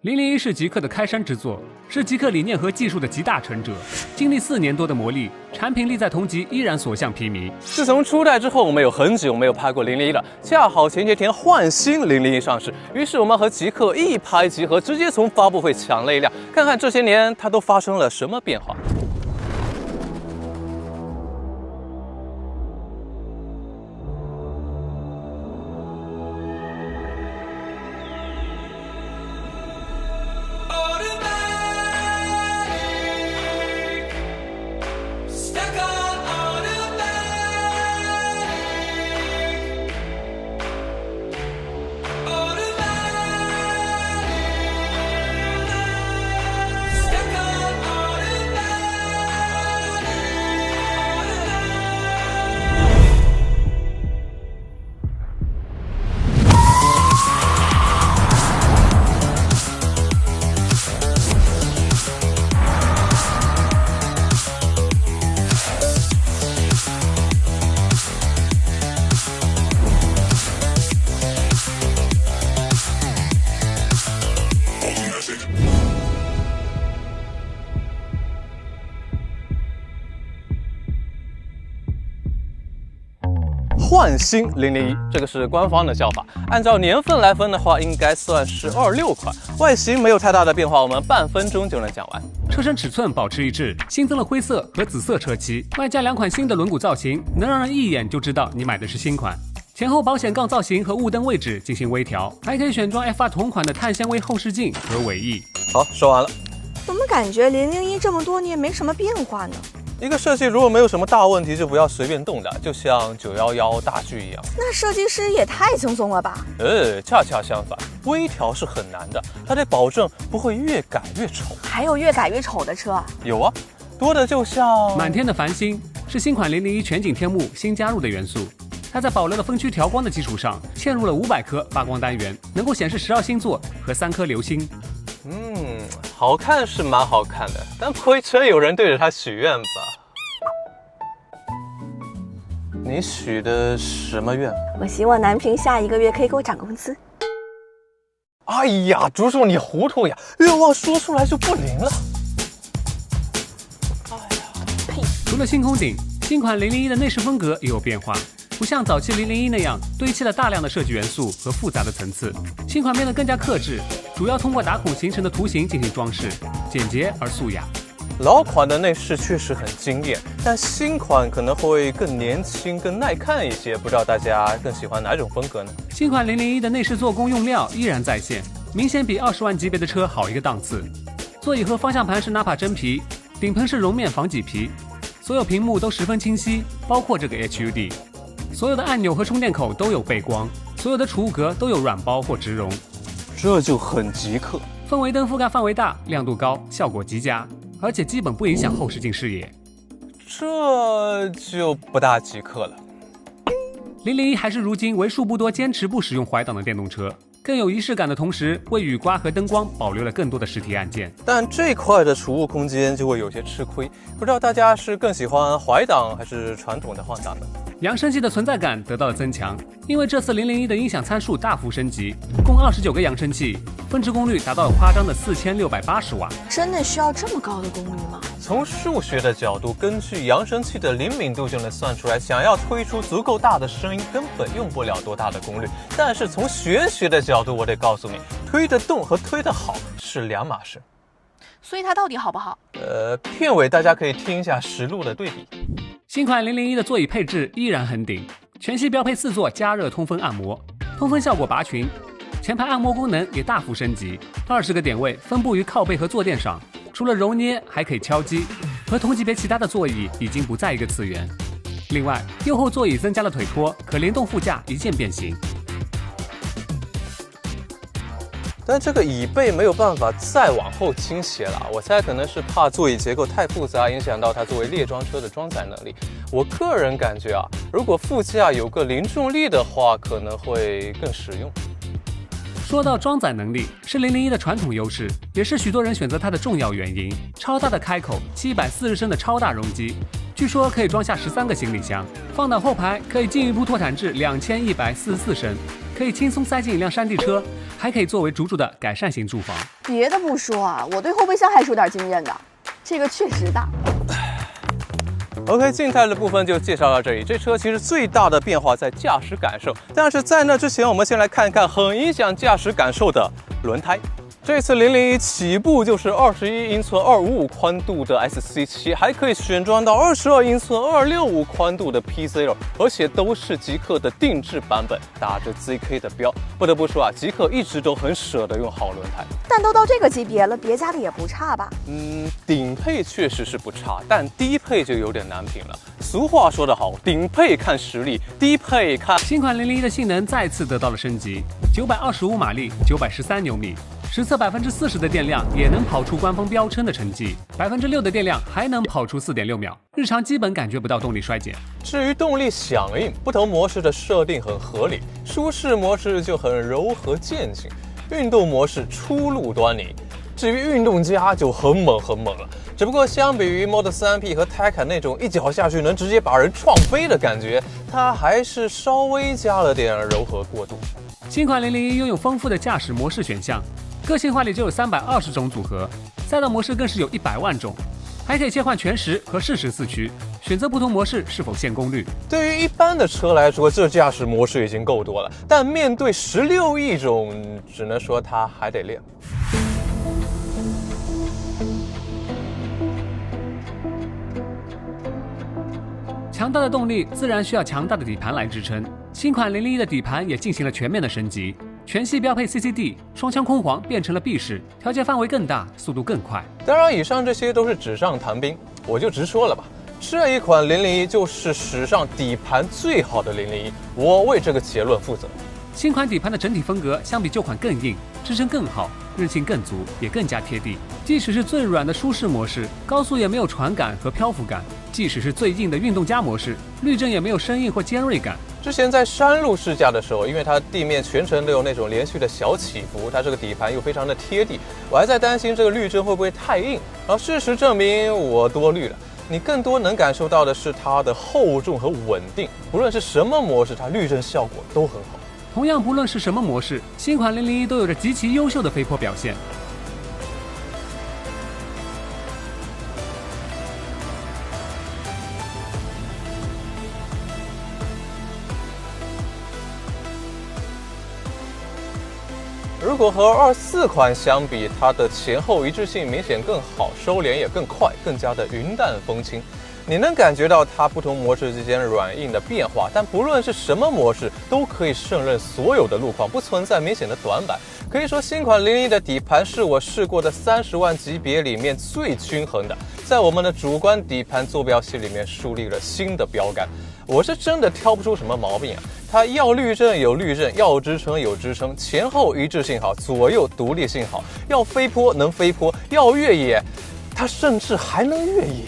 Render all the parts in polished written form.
001是极客的开山之作，是极客理念和技术的集大成者。经历4年多的磨砺，产品力在同级依然所向披靡。自从初代之后，我们有很久没有拍过001了，恰好前几天换新001上市，于是我们和极客一拍即合，直接从发布会抢了一辆，看看这些年它都发生了什么变化。焕新001，这个是官方的叫法。按照年份来分的话，应该算是26款。外形没有太大的变化，我们半分钟就能讲完。车身尺寸保持一致，新增了灰色和紫色车漆，外加2款新的轮毂造型，能让人一眼就知道你买的是新款。前后保险杠造型和雾灯位置进行微调，还可以选装 F2 同款的碳纤维后视镜和尾翼。好，说完了。怎么感觉001这么多年没什么变化呢？一个设计如果没有什么大问题，就不要随便动的，就像911大剧一样。那设计师也太轻松了吧？恰恰相反，微调是很难的，它得保证不会越改越丑。还有越改越丑的车？有啊，多的就像满天的繁星，是新款001全景天幕新加入的元素。它在保留了分区调光的基础上，嵌入了500颗发光单元，能够显示12星座和3颗流星。好看是蛮好看的，但不会真有人对着它许愿吧？你许的什么愿？我希望南平下1个月可以给我涨工资。哎呀，竹树你糊涂呀！愿望说出来就不灵了。除了新空顶，新款001的内饰风格也有变化。不像早期001那样堆砌了大量的设计元素和复杂的层次，新款变得更加克制，主要通过打孔形成的图形进行装饰，简洁而素雅。老款的内饰确实很惊艳，但新款可能会更年轻、更耐看一些，不知道大家更喜欢哪种风格呢？新款001的内饰做工用料依然在线，明显比20万级别的车好一个档次。座椅和方向盘是纳帕真皮，顶棚是绒面防麂皮，所有屏幕都十分清晰，包括这个 HUD。所有的按钮和充电口都有背光，所有的储物格都有软包或植绒，这就很极客。氛围灯覆盖范围大，亮度高，效果极佳，而且基本不影响后视镜视野。这就不大极客了。001还是如今为数不多坚持不使用怀档的电动车，更有仪式感的同时，为雨刮和灯光保留了更多的实体按键。但这块的储物空间就会有些吃亏，不知道大家是更喜欢怀档还是传统的换挡呢？扬声器的存在感得到了增强，因为这次001的音响参数大幅升级，共29个扬声器，峰值功率达到了夸张的4680瓦。真的需要这么高的功率吗？从数学的角度，根据扬声器的灵敏度就能算出来，想要推出足够大的声音，根本用不了多大的功率。但是从玄学的角度，我得告诉你，推得动和推得好是2码事。所以它到底好不好？片尾大家可以听一下实录的对比。新款001的座椅配置依然很顶，全系标配4座加热通风按摩，通风效果拔群，前排按摩功能也大幅升级，20个点位分布于靠背和坐垫上，除了揉捏还可以敲击，和同级别其他的座椅已经不在一个次元。另外，右后座椅增加了腿托，可联动副驾一键变形。但这个椅背没有办法再往后倾斜了，我猜可能是怕座椅结构太复杂，影响到它作为列装车的装载能力。我个人感觉如果副驾有个零重力的话，可能会更实用。说到装载能力，是001的传统优势，也是许多人选择它的重要原因。超大的开口，740升的超大容积，据说可以装下13个行李箱，放到后排可以进一步拓展至2144升，可以轻松塞进一辆山地车，还可以作为主的改善型住房。别的不说啊，我对后备箱还是有点经验的，这个确实大。OK， 静态的部分就介绍到这里。这车其实最大的变化在驾驶感受，但是在那之前，我们先来看一看很影响驾驶感受的轮胎。这次001起步就是21英寸255宽度的 SC7， 还可以选装到22英寸265宽度的 P0， 而且都是极氪的定制版本，打着 ZK 的标。不得不说啊，极氪一直都很舍得用好轮胎。但都到这个级别了，别家的也不差吧？顶配确实是不差，但低配就有点难评了。俗话说得好，顶配看实力，低配看……新款001的性能再次得到了升级，925马力，913牛米。实测40%的电量也能跑出官方标称的成绩，6%的电量还能跑出4.6秒，日常基本感觉不到动力衰减。至于动力响应，不同模式的设定很合理，舒适模式就很柔和渐进，运动模式初露端倪，至于运动家就很猛了。只不过相比于 Model 3P 和 Taycan 那种一脚下去能直接把人撞飞的感觉，它还是稍微加了点柔和过渡。新款001拥有丰富的驾驶模式选项，个性化里就有320种组合，赛道模式更是有100万种，还可以切换全时和适时四驱，选择不同模式是否限功率。对于一般的车来说，这驾驶模式已经够多了，但面对16亿种，只能说它还得练。强大的动力自然需要强大的底盘来支撑，新款001的底盘也进行了全面的升级，全系标配 CCD， 双腔空簧变成了 B 式，调节范围更大，速度更快。当然，以上这些都是纸上谈兵，我就直说了吧。这一款001就是史上底盘最好的001，我为这个结论负责。新款底盘的整体风格相比旧款更硬，支撑更好，韧性更足，也更加贴地。即使是最软的舒适模式，高速也没有传感和漂浮感；即使是最硬的运动家模式，滤震也没有生硬或尖锐感。之前在山路试驾的时候，因为它地面全程都有那种连续的小起伏，它这个底盘又非常的贴地，我还在担心这个滤震会不会太硬。然后事实证明我多虑了。你更多能感受到的是它的厚重和稳定，不论是什么模式，它滤震效果都很好。同样，不论是什么模式，新款001都有着极其优秀的飞坡表现。如果和24款相比，它的前后一致性明显更好，收敛也更快，更加的云淡风轻。你能感觉到它不同模式之间软硬的变化，但不论是什么模式，都可以胜任所有的路况，不存在明显的短板。可以说，新款001的底盘是我试过的30万级别里面最均衡的，在我们的主观底盘坐标系里面树立了新的标杆。我是真的挑不出什么毛病啊！它要滤震有滤震，要支撑有支撑，前后一致性好，左右独立性好，要飞坡能飞坡，要越野，它甚至还能越野。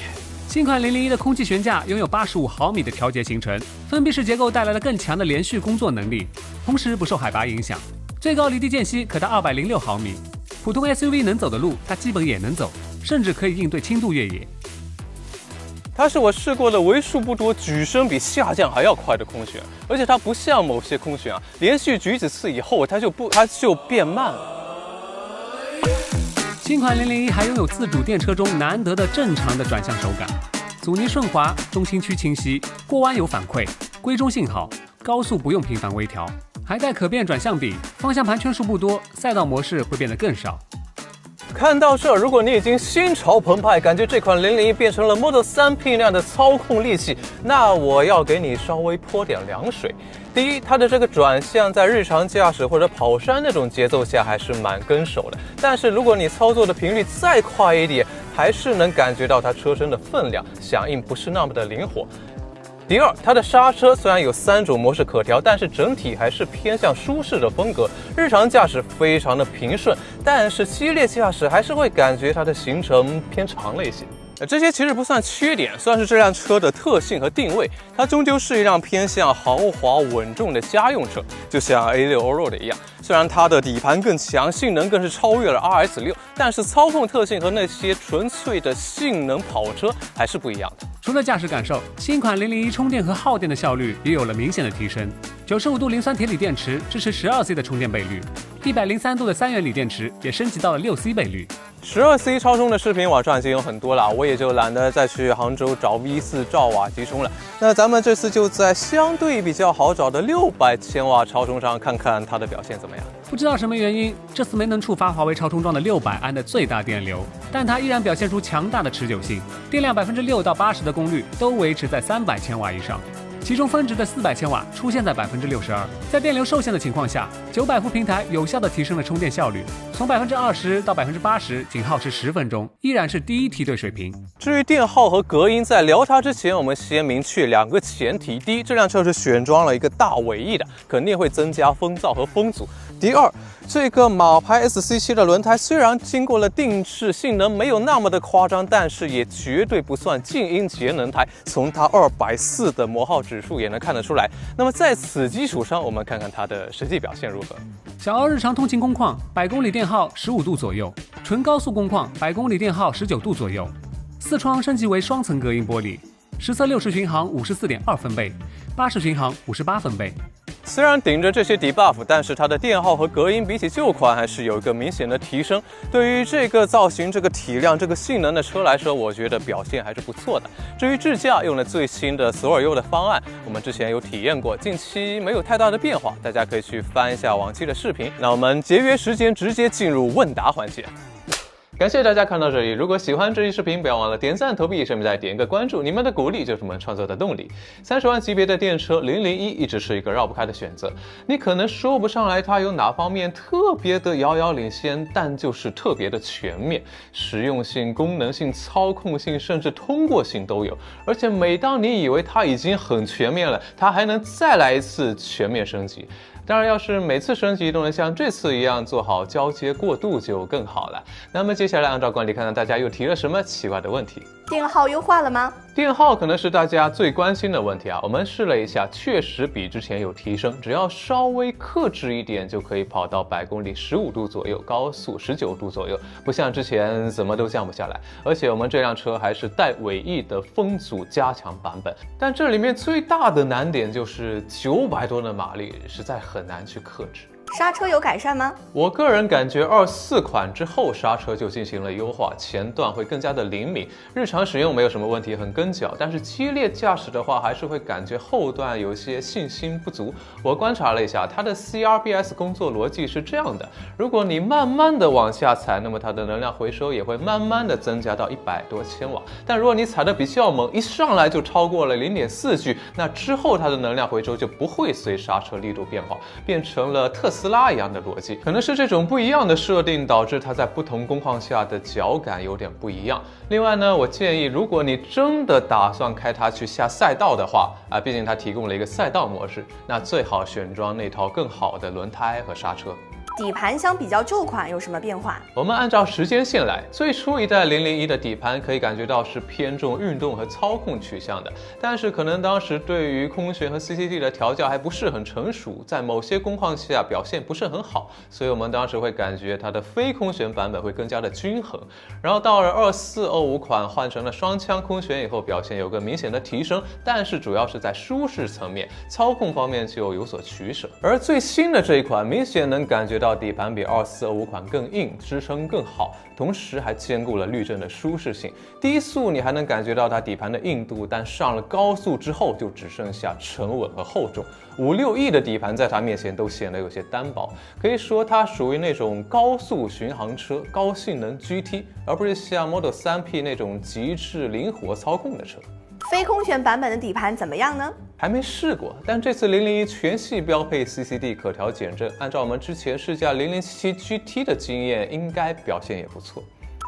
新款001的空气悬架拥有85毫米的调节行程，封闭式结构带来了更强的连续工作能力，同时不受海拔影响。最高离地间隙可达206毫米，普通 SUV 能走的路，它基本也能走，甚至可以应对轻度越野。它是我试过的为数不多举升比下降还要快的空悬，而且它不像某些空悬啊，连续举几次以后它就变慢了。新款001还拥有自主电车中难得的正常的转向手感，阻尼顺滑，中心区清晰，过弯有反馈，归中性好，高速不用频繁微调，还带可变转向比，方向盘圈数不多，赛道模式会变得更少。看到这，如果你已经心潮澎湃，感觉这款001变成了 Model 3P 那样的操控利器，那我要给你稍微泼点凉水。第一，它的这个转向在日常驾驶或者跑山那种节奏下还是蛮跟手的，但是如果你操作的频率再快一点，还是能感觉到它车身的分量，响应不是那么的灵活。第二，它的刹车虽然有3种模式可调，但是整体还是偏向舒适的风格，日常驾驶非常的平顺，但是激烈驾驶还是会感觉它的行程偏长了一些。这些其实不算缺点，算是这辆车的特性和定位。它终究是一辆偏向豪华稳重的家用车，就像 A6 Allroad 一样。虽然它的底盘更强，性能更是超越了 RS6，但是操控特性和那些纯粹的性能跑车还是不一样的。除了驾驶感受，新款001充电和耗电的效率也有了明显的提升。95度磷酸铁锂电池支持 12C 的充电倍率，103度的3元锂电池也升级到了6C 倍率。12C 超充的视频网上已经有很多了，我也就懒得再去杭州找 V4 兆瓦级充了。那咱们这次就在相对比较好找的600千瓦超充上看看它的表现怎么样。不知道什么原因，这次没能触发华为超充桩的600安的最大电流，但它依然表现出强大的持久性，电量6%到80%的功率都维持在300千瓦以上。其中峰值的400千瓦出现在62%，在电流受限的情况下，900伏平台有效地提升了充电效率，从20%到80%仅耗时10分钟，依然是第一梯队水平。至于电耗和隔音，在聊它之前，我们先明确2个前提：第一，这辆车是选装了一个大尾翼的，肯定会增加风噪和风阻；第二，这个马牌 SC7 的轮胎虽然经过了定制，性能没有那么的夸张，但是也绝对不算静音节能胎，从它240的磨耗指数也能看得出来。那么在此基础上，我们看看它的实际表现如何。小奥日常通勤工况，100公里电耗15度左右；纯高速工况，100公里电耗19度左右。4窗升级为双层隔音玻璃，实测60巡航54.2分贝，80巡航58分贝。虽然顶着这些 debuff， 但是它的电耗和隔音比起旧款还是有一个明显的提升。对于这个造型、这个体量、这个性能的车来说，我觉得表现还是不错的。至于智驾，用了最新的索尔优的方案，我们之前有体验过，近期没有太大的变化，大家可以去翻一下往期的视频。那我们节约时间，直接进入问答环节。感谢大家看到这里，如果喜欢这期视频，不要忘了点赞、投币，顺便再点个关注，你们的鼓励就是我们创作的动力。30万级别的电车001一直是一个绕不开的选择，你可能说不上来它有哪方面特别的遥遥领先，但就是特别的全面，实用性、功能性、操控性，甚至通过性都有。而且每当你以为它已经很全面了，它还能再来一次全面升级。当然，要是每次升级都能像这次一样做好交接过渡就更好了。那么接下来按照惯例，看看大家又提了什么奇怪的问题。电耗优化了吗？电耗可能是大家最关心的问题啊。我们试了一下，确实比之前有提升，只要稍微克制一点就可以跑到100公里15度左右，高速19度左右，不像之前怎么都降不下来。而且我们这辆车还是带尾翼的风阻加强版本，但这里面最大的难点就是900多的马力，实在很难去克制。刹车有改善吗？我个人感觉24款之后刹车就进行了优化，前段会更加的灵敏，日常使用没有什么问题，很跟脚，但是激烈驾驶的话还是会感觉后段有些信心不足。我观察了一下，它的 CRBS 工作逻辑是这样的，如果你慢慢的往下踩，那么它的能量回收也会慢慢的增加到100多千瓦，但如果你踩的比较猛，一上来就超过了 0.4G， 那之后它的能量回收就不会随刹车力度变化，变成了特斯拉一样的逻辑。可能是这种不一样的设定导致它在不同工况下的脚感有点不一样。另外呢，我建议如果你真的打算开它去下赛道的话毕竟它提供了一个赛道模式，那最好选装那套更好的轮胎和刹车。底盘相比较旧款有什么变化？我们按照时间线来，最初一代001的底盘可以感觉到是偏重运动和操控取向的，但是可能当时对于空悬和 CCD 的调教还不是很成熟，在某些工况下表现不是很好，所以我们当时会感觉它的非空悬版本会更加的均衡。然后到了2425款换成了双腔空悬以后，表现有个明显的提升，但是主要是在舒适层面，操控方面就有所取舍。而最新的这一款明显能感觉到底盘比2425款更硬，支撑更好，同时还兼顾了滤震的舒适性。低速你还能感觉到它底盘的硬度，但上了高速之后就只剩下沉稳和厚重。56E 的底盘在它面前都显得有些单薄，可以说它属于那种高速巡航车、高性能 GT， 而不是像 Model 3P 那种极致灵活操控的车。非空悬版本的底盘怎么样呢？还没试过，但这次001全系标配 CCD 可调减震，按照我们之前试驾007 GT 的经验，应该表现也不错。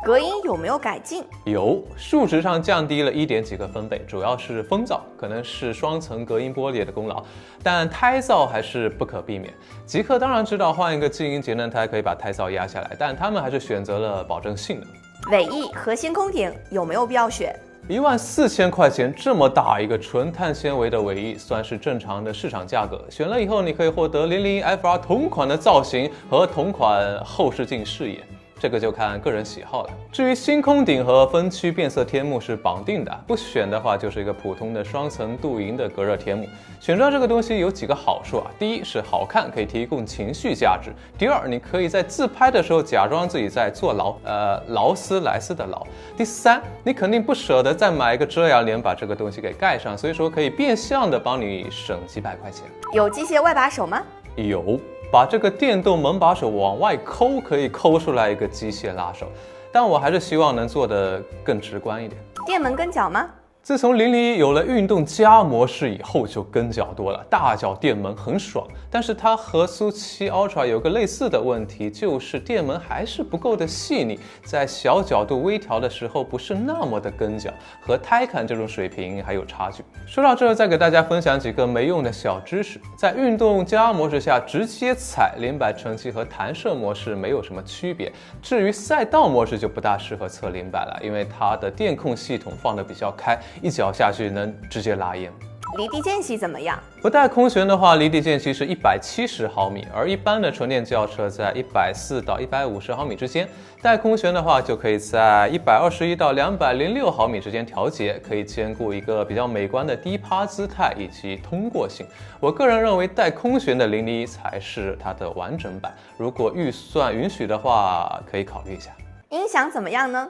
隔音有没有改进？有，数值上降低了1点几个分贝，主要是风噪，可能是双层隔音玻璃的功劳，但胎噪还是不可避免。极客当然知道换一个静音节能胎可以把胎噪压下来，但他们还是选择了保证性能。尾翼和新空顶有没有必要选？14000块钱这么大一个纯碳纤维的尾翼，算是正常的市场价格。选了以后，你可以获得001 FR 同款的造型和同款后视镜视野。这个就看个人喜好了。至于新空顶和分区变色天幕是绑定的，不选的话就是一个普通的双层镀银的隔热天幕。选装这个东西有几个好处啊，第一是好看，可以提供情绪价值；第二，你可以在自拍的时候假装自己在坐劳斯莱斯的劳；第三，你肯定不舍得再买一个遮阳帘把这个东西给盖上，所以说可以变相的帮你省几百块钱。有机械外把手吗？有。把这个电动门把手往外抠，可以抠出来一个机械拉手，但我还是希望能做得更直观一点。电门跟脚吗？自从001有了运动加模式以后，就跟脚多了，大脚电门很爽。但是它和苏7 Ultra 有个类似的问题，就是电门还是不够的细腻，在小角度微调的时候不是那么的跟脚，和Taycan这种水平还有差距。说到这儿，再给大家分享几个没用的小知识。在运动加模式下，直接踩连摆成绩和弹射模式没有什么区别。至于赛道模式就不大适合测连摆了，因为它的电控系统放得比较开，一脚下去能直接拉烟。离地间隙怎么样？不带空悬的话，离地间隙是170毫米，而一般的纯电轿车在140到150毫米之间。带空悬的话，就可以在121到206毫米之间调节，可以兼顾一个比较美观的低趴姿态以及通过性。我个人认为带空悬的001才是它的完整版，如果预算允许的话，可以考虑一下。音响怎么样呢？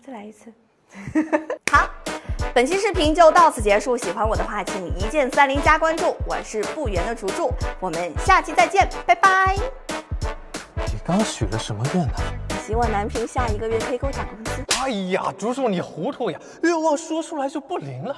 再来一次。好，本期视频就到此结束。喜欢我的话，请一键30加关注。我是不圆的楚楚，我们下期再见，拜拜。你刚许了什么愿呢？希望南平下1个月可以给我涨工资。哎呀，竹竹你糊涂呀，愿望说出来就不灵了。